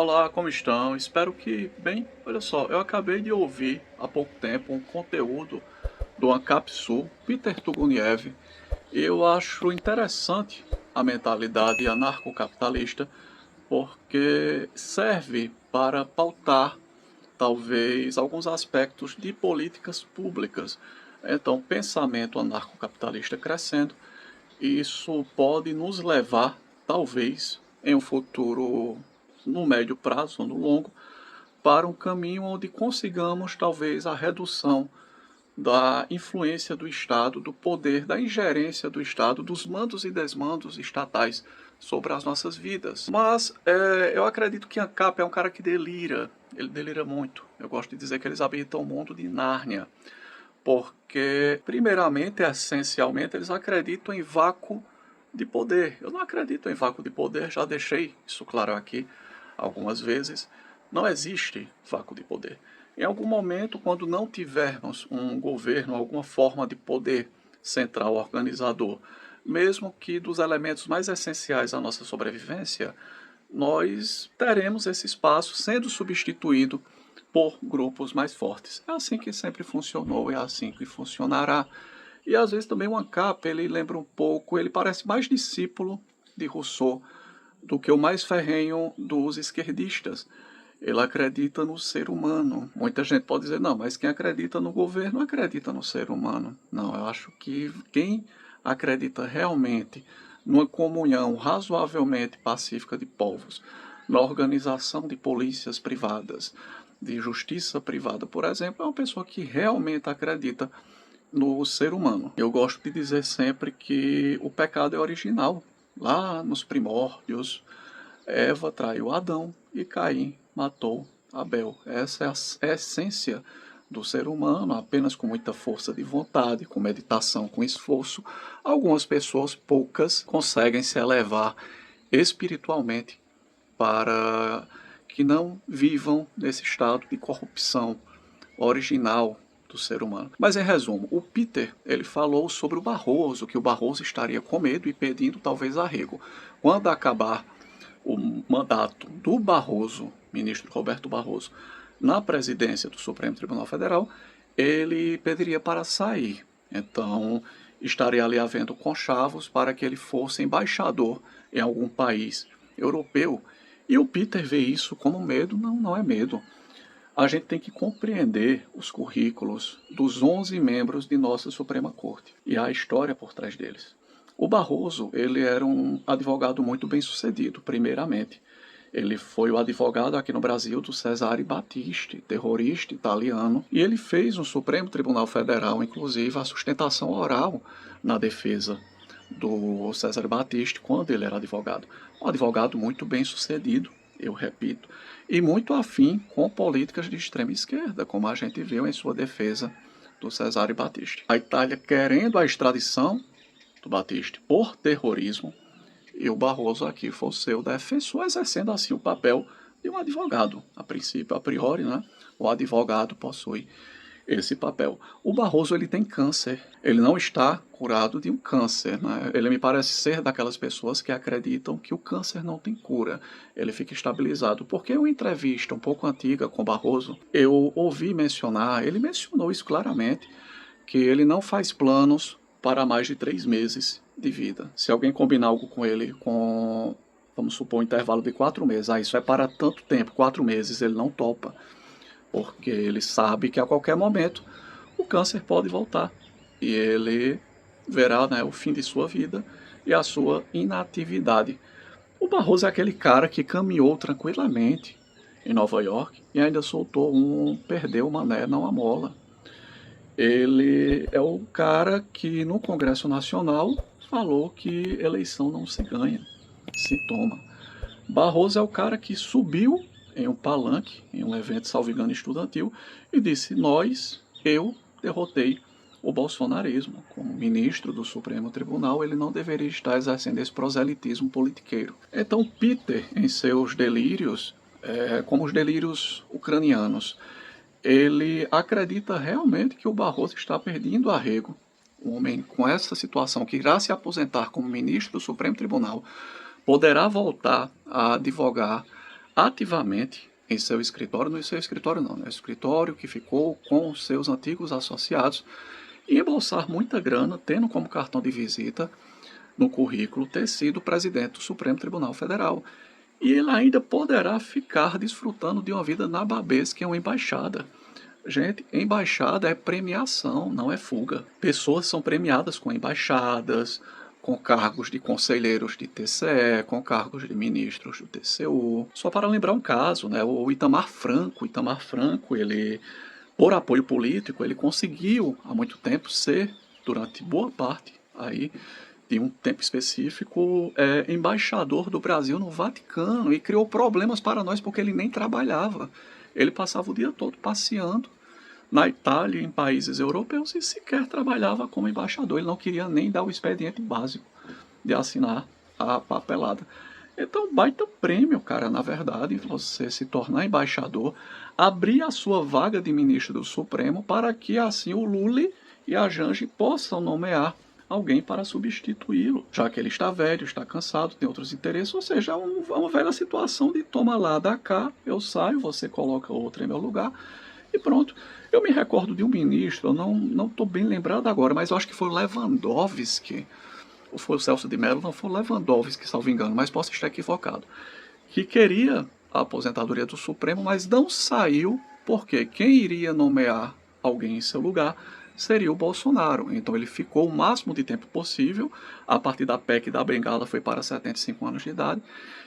Olá, como estão? Espero que bem. Olha só, eu acabei de ouvir há pouco tempo um conteúdo do Ancap Sul, Peter Tuguniev, e eu acho interessante a mentalidade anarcocapitalista porque serve para pautar talvez alguns aspectos de políticas públicas. Então, pensamento anarcocapitalista crescendo, isso pode nos levar, talvez, em um futuro no médio prazo ou no longo, para um caminho onde consigamos talvez a redução da influência do Estado, do poder, da ingerência do Estado, dos mandos e desmandos estatais sobre as nossas vidas. Mas eu acredito que Ancap é um cara que delira, ele delira muito. Eu gosto de dizer que eles habitam o mundo de Nárnia, porque, primeiramente, essencialmente, eles acreditam em vácuo de poder. Eu não acredito em vácuo de poder, já deixei isso claro aqui algumas vezes. Não existe vácuo de poder. Em algum momento, quando não tivermos um governo, alguma forma de poder central organizador, mesmo que dos elementos mais essenciais à nossa sobrevivência, nós teremos esse espaço sendo substituído por grupos mais fortes. É assim que sempre funcionou, é assim que funcionará. E às vezes também o ANCAP, ele lembra um pouco, ele parece mais discípulo de Rousseau do que o mais ferrenho dos esquerdistas. Ele acredita no ser humano. Muita gente pode dizer, não, mas quem acredita no governo acredita no ser humano. Não, eu acho que quem acredita realmente numa comunhão razoavelmente pacífica de povos, na organização de polícias privadas, de justiça privada, por exemplo, é uma pessoa que realmente acredita no ser humano. Eu gosto de dizer sempre que o pecado é original. Lá nos primórdios, Eva traiu Adão e Caim matou Abel. Essa é a essência do ser humano, apenas com muita força de vontade, com meditação, com esforço. Algumas pessoas, poucas, conseguem se elevar espiritualmente para que não vivam nesse estado de corrupção original do ser humano. Mas em resumo, o Peter ele falou sobre o Barroso, que o Barroso estaria com medo e pedindo talvez arrego. Quando acabar o mandato do Barroso, ministro Roberto Barroso, na presidência do Supremo Tribunal Federal, ele pediria para sair. Então, estaria ali havendo conchavos para que ele fosse embaixador em algum país europeu. E o Peter vê isso como medo? Não, não é medo. A gente tem que compreender os currículos dos 11 membros de nossa Suprema Corte e a história por trás deles. O Barroso, ele era um advogado muito bem sucedido, primeiramente. Ele foi o advogado aqui no Brasil do Cesare Battisti, terrorista italiano, e ele fez no Supremo Tribunal Federal, inclusive, a sustentação oral na defesa do Cesare Battisti quando ele era advogado. Um advogado muito bem sucedido, eu repito, e muito afim com políticas de extrema esquerda, como a gente viu em sua defesa do Cesare Battisti. A Itália querendo a extradição do Battisti por terrorismo, e o Barroso aqui foi o seu defensor, exercendo assim o papel de um advogado. A princípio, a priori, né, o advogado possui esse papel. O Barroso ele tem câncer, ele não está curado de um câncer, né? Ele me parece ser daquelas pessoas que acreditam que o câncer não tem cura, ele fica estabilizado. Porque em uma entrevista um pouco antiga com o Barroso, eu ouvi mencionar, ele mencionou isso claramente, que ele não faz planos para mais de 3 meses de vida. Se alguém combinar algo com ele com, vamos supor, um intervalo de 4 meses, isso é para tanto tempo, 4 meses, ele não topa, porque ele sabe que a qualquer momento o câncer pode voltar e ele verá, né, o fim de sua vida e a sua inatividade. O Barroso é aquele cara que caminhou tranquilamente em Nova York e ainda soltou perdeu o mané, não a mola. Ele é o cara que no Congresso Nacional falou que eleição não se ganha, se toma. Barroso é o cara que subiu em um palanque, em um evento, salvo engano, estudantil, e disse: eu derrotei o bolsonarismo. Como ministro do Supremo Tribunal, ele não deveria estar exercendo esse proselitismo politiqueiro. Então, Peter, em seus delírios, como os delírios ucranianos, ele acredita realmente que o Barroso está perdendo arrego. Um homem com essa situação, que irá se aposentar como ministro do Supremo Tribunal, poderá voltar a advogar, ativamente em seu escritório, não é seu escritório não, né? O escritório que ficou com os seus antigos associados, e embolsar muita grana, tendo como cartão de visita no currículo ter sido presidente do Supremo Tribunal Federal. E ele ainda poderá ficar desfrutando de uma vida nababesca em uma embaixada. Gente, embaixada é premiação, não é fuga. Pessoas são premiadas com embaixadas, com cargos de conselheiros de TCE, com cargos de ministros do TCU. Só para lembrar um caso, né, o Itamar Franco, ele, por apoio político, ele conseguiu há muito tempo ser, durante boa parte aí, de um tempo específico, embaixador do Brasil no Vaticano, e criou problemas para nós porque ele nem trabalhava. Ele passava o dia todo passeando na Itália e em países europeus e sequer trabalhava como embaixador. Ele não queria nem dar o expediente básico de assinar a papelada. Então, baita prêmio, cara, na verdade, você se tornar embaixador, abrir a sua vaga de ministro do Supremo para que assim o Lula e a Janja possam nomear alguém para substituí-lo, já que ele está velho, está cansado, tem outros interesses, ou seja, é uma velha situação de toma lá, dá cá, eu saio, você coloca outro em meu lugar, e pronto. Eu me recordo de um ministro, eu não estou bem lembrado agora, mas eu acho que foi o Lewandowski, ou foi o Celso de Mello, não foi o Lewandowski, salvo engano, mas posso estar equivocado, que queria a aposentadoria do Supremo, mas não saiu, porque quem iria nomear alguém em seu lugar seria o Bolsonaro. Então ele ficou o máximo de tempo possível, a partir da PEC da Bengala foi para 75 anos de idade,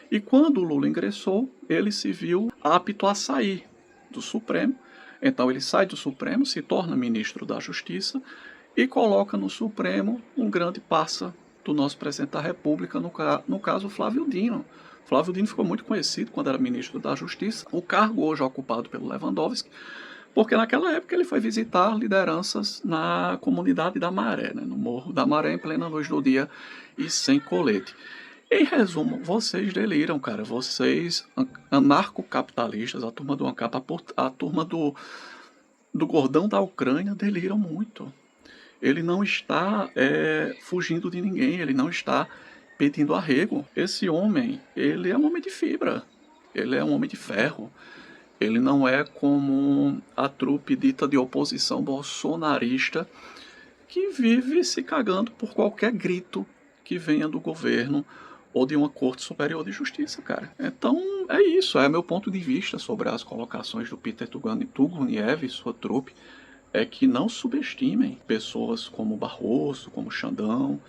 e quando o Lula ingressou, ele se viu apto a sair do Supremo. Então ele sai do Supremo, se torna ministro da Justiça e coloca no Supremo um grande parça do nosso presidente da República, no caso Flávio Dino. Flávio Dino ficou muito conhecido quando era ministro da Justiça, o cargo hoje é ocupado pelo Lewandowski, porque naquela época ele foi visitar lideranças na comunidade da Maré, né, no Morro da Maré, em plena luz do dia e sem colete. Em resumo, vocês deliram, cara. Vocês, anarcocapitalistas, a turma do ANCAP, a turma do gordão da Ucrânia, deliram muito. Ele não está fugindo de ninguém, ele não está pedindo arrego. Esse homem, ele é um homem de fibra, ele é um homem de ferro. Ele não é como a trupe dita de oposição bolsonarista que vive se cagando por qualquer grito que venha do governo ou de uma Corte Superior de Justiça, cara. Então, é isso. É meu ponto de vista sobre as colocações do Peter Tuguniev e sua trupe. É que não subestimem pessoas como Barroso, como Xandão.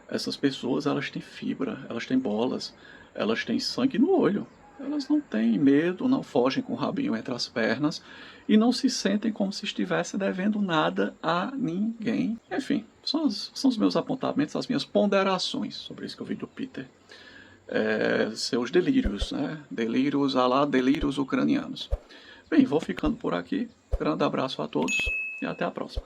Essas pessoas, elas têm fibra, elas têm bolas, elas têm sangue no olho. Elas não têm medo, não fogem com o rabinho entre as pernas e não se sentem como se estivesse devendo nada a ninguém. Enfim, são os meus apontamentos, as minhas ponderações sobre isso que eu vi do Peter. Seus delírios, né? Delírios à la delírios ucranianos. Bem, vou ficando por aqui. Grande abraço a todos e até a próxima.